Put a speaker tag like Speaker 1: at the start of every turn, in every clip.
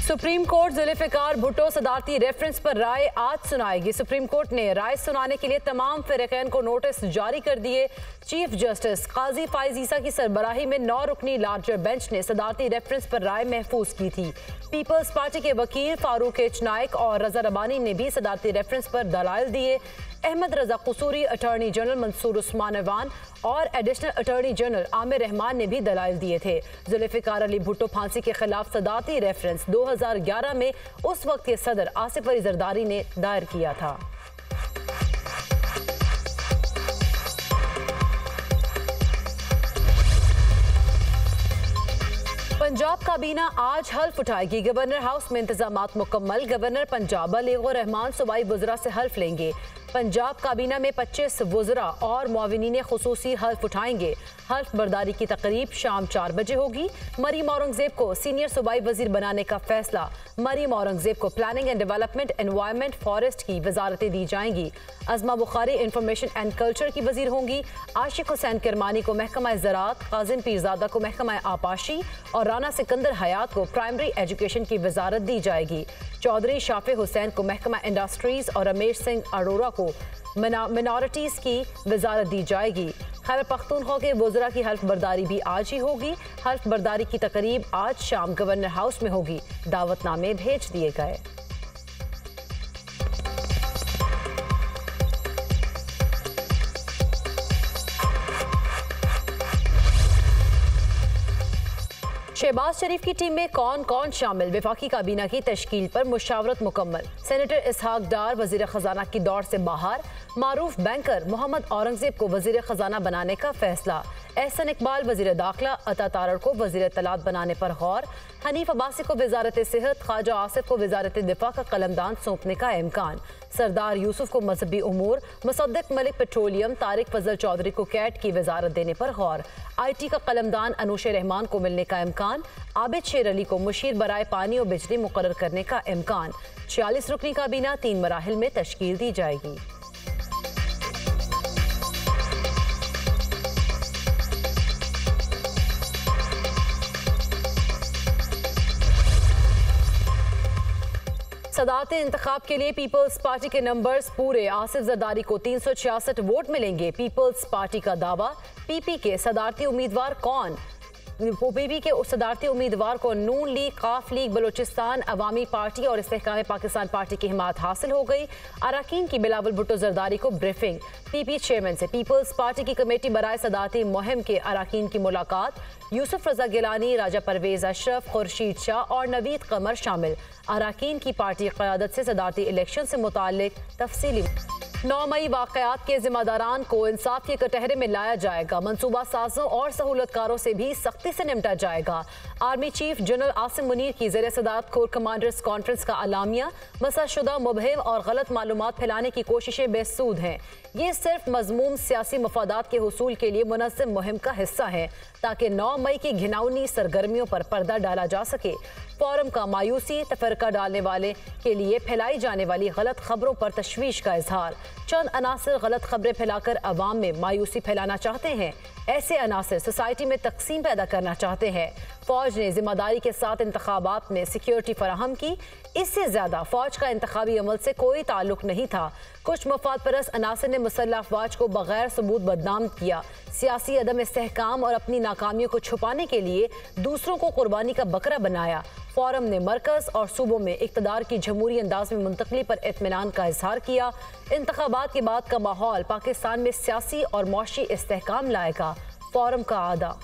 Speaker 1: Supreme court Zulfikar Bhutto सदारती reference पर राय आज सुनाएगी। सुप्रीम कोर्ट ने राय सुनाने के लिए तमाम फ़िरक़ैन को नोटिस जारी कर दिए। चीफ जस्टिस काजी फाइज ईसा की सरबराही में 9 रुकनी लार्जर बेंच ने सदारती रेफरेंस पर राय महफूज की थी। पीपल्स पार्टी के वकील फारूक एच नाइक और रजा रबानी ने भी सदारती रेफरेंस पर दलाइल दिए। अहमद रजा कसूरी, अटॉर्नी जनरल मंसूर उस्मान अवान और additional attorney general Aamir Rahman ने भी दलाइल दिए थे। जुल्फिकार अली भुट्टो फांसी के खिलाफ सदारती रेफरेंस 2011 में उस वक्त के सदर आसिफ अली जरदारी ने दायर किया था। पंजाब काबीना आज हल्फ उठाएगी। गवर्नर हाउस में इंतजामात मुकम्मल। गवर्नर पंजाब बलीगुर रहमान सूबाई वज़रा से हल्फ लेंगे। पंजाब काबीना में 25 वज़रा और मुआविनीन खुसूसी हल्फ उठाएंगे। हल्फ बर्दारी की तकरीब शाम 4 बजे होगी। मरीम औरंगजेब को सीनियर सूबाई वजीर बनाने का फैसला। मरीम औरंगजेब को planning and development, environment, forest की वजारतें दी जाएंगी। Azma Bukhari information and culture की वजीर होंगी। आशिक हुसैन किरमानी को महकमा ज़राअत, काजिम पीरजादा को महकमा आपाशी और राना सिकंदर हयात को प्राइमरी एजुकेशन की वजारत दी जाएगी। चौधरी शाफे हुसैन को महकमा इंडस्ट्रीज और रमेश सिंह अरोड़ा को मिनॉरिटीज़ की वजारत दी जाएगी। खैबर पख्तूनख्वा के वज़रा की हल्फ बर्दारी भी आज ही होगी। हल्फ बर्दारी की तकरीब आज शाम गवर्नर हाउस में होगी। दावतनामे भेज दिए गए। शहबाज शरीफ की टीम में कौन कौन शामिल? वफाकी काबीना की तश्कील पर मुशावरत मुकम्मल। सेनेटर इसहाक डार वजीर खजाना की दौड़ से बाहर। मारूफ बैंकर मोहम्मद औरंगजेब को वजीर खजाना बनाने का फैसला। एहसन इकबाल वजीर दाखिला, अता तारड़ को वजीर तलात बनाने पर गौर। हनीफ अब्बासी को वजारत सेहत, ख्वाजा आसिफ को वजारत दिफा का कलमदान सौंपने का इम्कान। सरदार यूसुफ को मजहबी उमूर, मुसद्दिक मलिक पेट्रोलियम, तारिक फजल चौधरी को कैट की वजारत देने पर गौर। IT का कलमदान अनूशे रहमान को मिलने का इम्कान। आबिद शेर अली को मुशीर बराए पानी और बिजली मुकर्रर करने का इम्कान। 46 रुकनी काबीना 3 मराहिल में तश्कील दी जाएगी। सदारती इंतखाब के लिए पीपल्स पार्टी के नंबर्स पूरे। आसिफ जरदारी को 366 वोट मिलेंगे। पीपल्स पार्टी का दावा। PP के सदारती उम्मीदवार कौन? PP के सदारती उम्मीदवार को नून लीग, काफ लीग, बलोचिस्तान अवामी पार्टी और इस्तेहकाम पाकिस्तान पार्टी की हिमायत हासिल हो गई। अरकान की बिलावल भुट्टो जरदारी को ब्रीफिंग। PP चेयरमैन से पीपल्स पार्टी की कमेटी बराए सदारती मुहिम के अरकान की मुलाकात। यूसुफ रजा गिलानी, राजा परवेज अशरफ, खुर्शीद शाह और नवीद कमर शामिल। अरकान की पार्टी क़यादत से सदारती इलेक्शन से मुताल्लिक तफसीली। 9 मई वाक़यात के जिम्मेदारान को इंसाफ के कटहरे में लाया जाएगा। मनसूबा साजों और सहूलतकारों से भी सख्ती से निपटा जाएगा। Army chief general Asim Munir की ज़ेर सदारत कोर कमांडर्स कॉन्फ्रेंस का अलामिया। मसलशुदा, मुबहिम और गलत मालूमात फैलाने की कोशिशें बेसूद हैं। ये सिर्फ मज़मूम सियासी मफादात के हुसूल के लिए मुनज़्ज़म मुहिम का हिस्सा है ताकि 9 मई की घिनौनी सरगर्मियों पर पर्दा डाला जा सके। फोरम का मायूसी, तफरका डालने वाले के लिए फैलाई जाने वाली गलत खबरों पर तशवीश का इजहार। चंद अनासर गलत खबरें फैलाकर अवाम में मायूसी फैलाना चाहते हैं। ऐसे अनासर सोसाइटी में तकसीम पैदा करना चाहते हैं। फौज ने जिम्मेदारी के साथ इंतखाबात में सिक्योरिटी फराहम की। इससे ज्यादा फौज का इंतखाबी अमल से कोई ताल्लुक नहीं था। कुछ मफाद परस्त अनासर ने मुसल्लह अफवाज को बगैर सबूत बदनाम किया। सियासी अदम इस्तेहकाम और अपनी नाकामियों को छुपाने के लिए दूसरों को कुर्बानी का बकरा बनाया। फोरम ने मरकज और सूबों में इक़्तिदार की जमहूरी अंदाज में मुंतकली पर इत्मीनान का इजहार किया। इंतखाबात के बाद का माहौल पाकिस्तान में सियासी और मौशी इस्तेहकाम लाएगा। फोरम का आदा।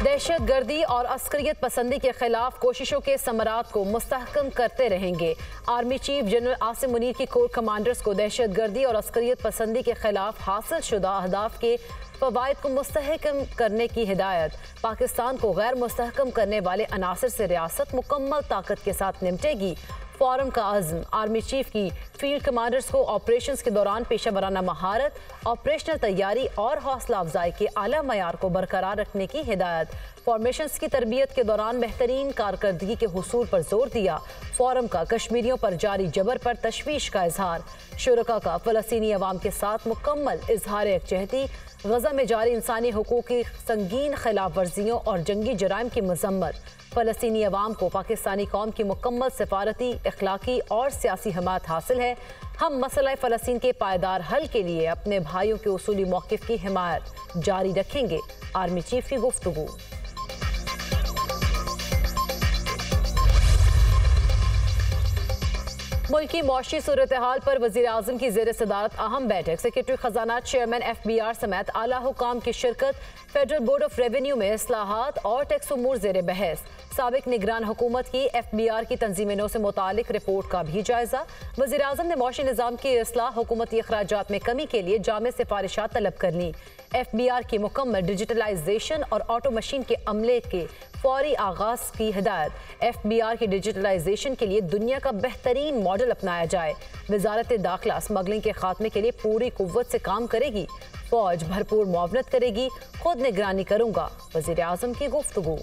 Speaker 1: दहशत गर्दी और अस्करियत पसंदी के खिलाफ कोशिशों के समरात को मुस्तहकम करते रहेंगे। Army chief general Asim Munir की कोर कमांडर्स को दहशत गर्दी और अस्करियत पसंदी के खिलाफ हासिल शुदा अहदाफ के फवायद को मुस्तहकम करने की हिदायत। पाकिस्तान को गैर मुस्तहकम करने वाले अनासर से रियासत मुकम्मल ताकत के साथ निपटेगी। फोरम का अज़्म। आर्मी चीफ की फील्ड कमांडर्स को ऑपरेशंस के दौरान पेशा वराना महारत, ऑपरेशनल तैयारी और हौसला अफजाई के आला मयार को बरकरार रखने की हिदायत। फॉर्मेशंस की तरबियत के दौरान बेहतरीन कारकर्दगी के हुसूल पर जोर दिया। फोरम का कश्मीरियों पर जारी जबर पर तशवीश का इजहार। शुरका का फ़लस्तीनी अवाम के साथ मुकम्मल इजहार यकजहती। गजा में जारी इंसानी हुकूक की संगीन खिलाफ वर्जियों और जंगी जराइम की मजम्मत। फ़लस्तीनी अवाम को पाकिस्तानी कौम की मुकम्मल सफारती, इखलाकी और सियासी हमायत हासिल है। हम मसला फ़लस्तीन के पायदार हल के लिए अपने भाइयों के उसूली मौक़िफ़ की हिमायत जारी रखेंगे। आर्मी चीफ की गुफ्तगू। मुल्क की मौशी सूरत हाल पर वज़ीर आज़म की ज़ेर सदारत अहम बैठक। सेक्रेटरी खजाना, चेयरमैन FBR समेत आला हुकाम की शिरकत। फेडरल बोर्ड ऑफ रेवेन्यू में इस्लाहात और टैक्स उमूर ज़ेर बहस। साबिक निगरान हुकूमत की FBR की तंजीमों से मुतालिक रिपोर्ट का भी जायजा। वज़ीर आज़म ने मौशी निज़ाम की इस्लाह, हुकूमती अखराजात में कमी के लिए जामे सिफारिशात तलब कर ली। FBR की मुकम्मल डिजिटलाइजेशन और ऑटो मशीन के अमले के फौरी आगाज की हिदायत। FBR की डिजिटलाइजेशन के लिए दुनिया का बेहतरीन मॉडल अपनाया जाए। वजारत दाखिला स्मगलिंग के खात्मे के लिए पूरी कुव्वत से काम करेगी। फौज भरपूर मुआवनत करेगी। खुद निगरानी करूंगा, वज़ीर आज़म की गुफ्तगू।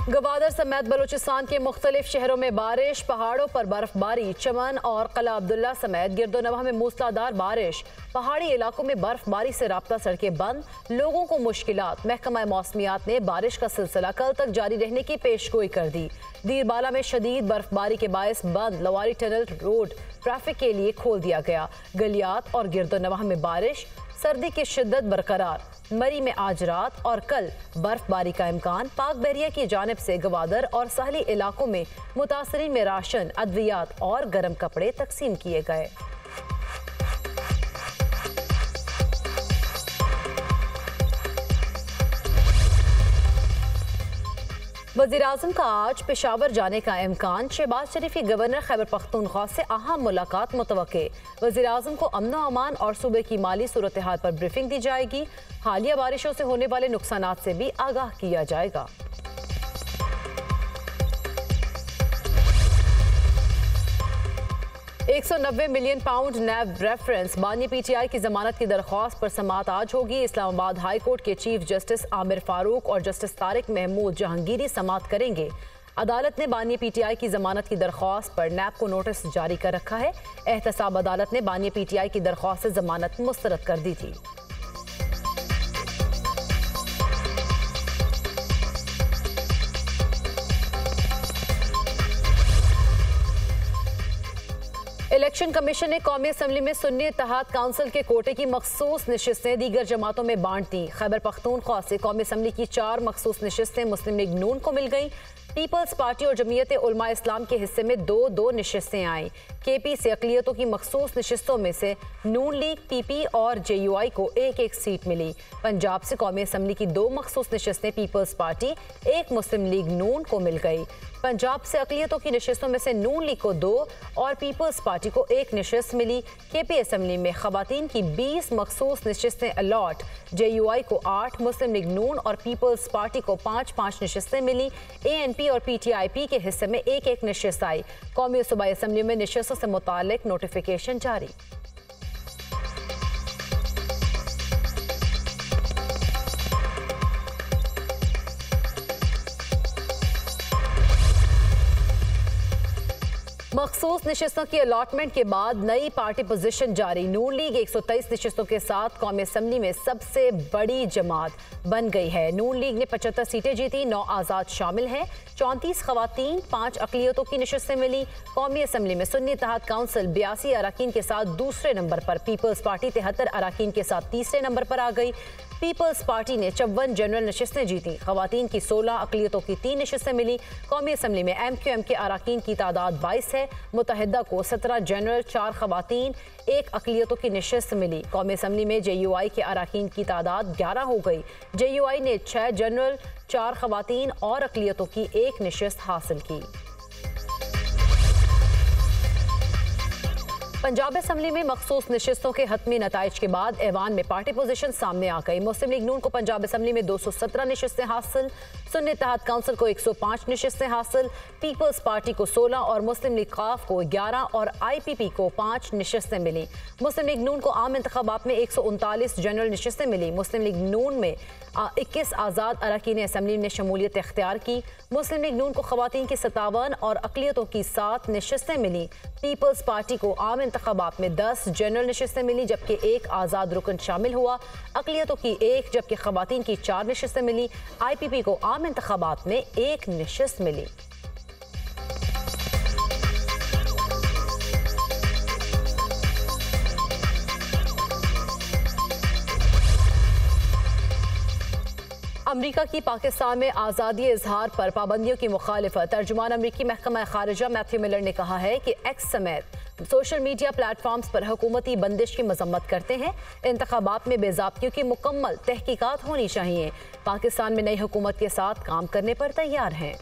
Speaker 1: गवादर समेत बलूचिस्तान के मुख्तलिफ शहरों में बारिश। पहाड़ों पर बर्फबारी। चमन और कला अब्दुल्ला समेत गिरदोनवाह में मूसलाधार बारिश। पहाड़ी इलाकों में बर्फबारी से राब्ता सड़कें बंद। लोगों को मुश्किलात। महकमा मौसमियात ने बारिश का सिलसिला कल तक जारी रहने की पेशगोई कर दी। दीरबाला में शदीद बर्फबारी के बायस बंद लवारी टनल रोड ट्रैफिक के लिए खोल दिया गया। गलियात और गिरदोनवाह में बारिश। सर्दी की शिद्दत बरकरार। मरी में आज रात और कल बर्फबारी का इम्कान। पाक बहरिया की जानिब से गवादर और साहली इलाकों में मुतासरीन में राशन, अद्वियात और गर्म कपड़े तकसीम किए गए। वज़ीर आज़म का आज पेशावर जाने का इम्कान। शहबाज शरीफ की गवर्नर खैबर पख्तूनख्वा से अहम मुलाकात मुतवक्के। वज़ीर आज़म को अमन व अमान और सूबे की माली सूरत हाल पर ब्रीफिंग दी जाएगी। हालिया बारिशों से होने वाले नुकसानात से भी आगाह किया जाएगा। 190 मिलियन पाउंड नैब रेफरेंस। बानी PTI की जमानत की दरख्वास्त पर समाअत आज होगी। इस्लामाबाद हाई कोर्ट के चीफ जस्टिस आमिर फारूक और जस्टिस तारिक महमूद जहांगीरी समाअत करेंगे। अदालत ने बानी PTI की जमानत की दरख्वास्त पर नैब को नोटिस जारी कर रखा है। एहतसाब अदालत ने बानी PTI की दरख्वास्त से जमानत मुस्तरद कर दी थी। इलेक्शन कमीशन ने कौमी असम्बली में सुन्नी इत्तेहाद काउंसिल के कोटे की मखसूस नशिस्तें दीगर जमातों में बांट दी। खैबर पख्तूनख्वा से कौमी असम्बली की 4 मखसूस नशिस्तें मुस्लिम लीग नून को मिल गई। पीपल्स पार्टी और जमीयत उलमा इस्लाम के हिस्से में 2-2 नशिस्तें आईं। KP से अकलियतों की मखसूस नशिस्तों में से नून लीग, PP और JUI को 1-1 सीट मिली। पंजाब से कौमी असम्बली की 2 मखसूस नशिस्तें पीपल्स पार्टी, 1 मुस्लिम लीग नून को मिल गई। पंजाब से अकलियतों की नशिस्तों में से नून लीग को 2 और पीपल्स पार्टी को 1 नशिस्त मिली। KP असम्बली में खवातीन की 20 मखसूस नशिस्तें अलॉट। JUI को 8, मुस्लिम लीग नून और पीपल्स पार्टी को 5-5 नशिस्तें मिली। ANP और PTIP के हिस्से में 1-1 नशिस्त आई। कौमी सूबाई असम्बली में नशिस्तों से मुतालिक नोटिफिकेशन जारी। मखसूस नशिस्तों की अलॉटमेंट के बाद नई पार्टी पोजीशन जारी। नून लीग 123 नशिस्तों के साथ कौमी असम्बली में सबसे बड़ी जमात बन गई है। नून लीग ने 75 सीटें जीती, 9 आज़ाद शामिल हैं। 34 खवातीन, 5 अकलियतों की नशिस्तें मिली। कौमी असम्बली में सुन्नी इत्तेहाद काउंसिल 82 अराकीन के साथ दूसरे नंबर पर। पीपल्स पार्टी 73 अराकीन के साथ तीसरे नंबर पर आ गई। पीपल्स पार्टी ने 54 जनरल नशिस्तें जीती। खवातीन की 16, अकलियतों की 3 नशिस्तें मिली। कौमी असम्बली में MQM के अराकीन की तादाद 22 है। मुतहदा को 17 जनरल, 4 खवातीन, 1 अकलियतों की नशिस्त मिली। कौमी असम्बली में JUI के अराकीन की तादाद 11 हो गई। JUI ने 6 जनरल, 4 खवातीन और अकलियतों की 1 नशिस्त हासिल की। पंजाब असेंबली में मखसूस नशिस्तों के हतमी नताइज के बाद ऐवान में पार्टी पोजीशन सामने आ गई। मुस्लिम लीग नून को पंजाब असेंबली में 217 नशिस्तें हासिल, सुन्नी इत्तेहाद काउंसिल को 105 नशिस्तें हासिल, पीपल्स पार्टी को 16 और मुस्लिम लीग खाफ को 11 और IPP को 5 नशिस्तें मिली। मुस्लिम लीग नून को आम इंतखाबात में 139 जनरल नशिस्तें मिली। मुस्लिम लीग नून में 21 आज़ाद अरकान असेंबली ने शमूलियत इख्तियार की। मुस्लिम लीग नून को खवातीन की 57 और अक़लियतों की 7 नशिस्तें मिली। पीपल्स पार्टी को आम इंतखाबात में 10 जनरल नशिस्तें मिली, जबकि 1 आज़ाद रुकन शामिल हुआ। अक़लियतों की 1 जबकि खवातीन की 4 नशिस्तें मिली। IPP को आम इंतखाबात में 1 नशिस्त मिली। अमरीका की पाकिस्तान में आज़ादी इजहार पर पाबंदियों की मुखालिफत। तर्जुमान अमरीकी महकमा खारिजा मैथ्यू मिलर ने कहा है कि एक्स समेत सोशल मीडिया प्लेटफॉर्म्स पर हुकूमती बंदिश की मजम्मत करते हैं। इंतखाबात में बेज़ाब्तियों की मुकम्मल तहकीकात होनी चाहिए। पाकिस्तान में नई हुकूमत के साथ काम करने पर तैयार हैं।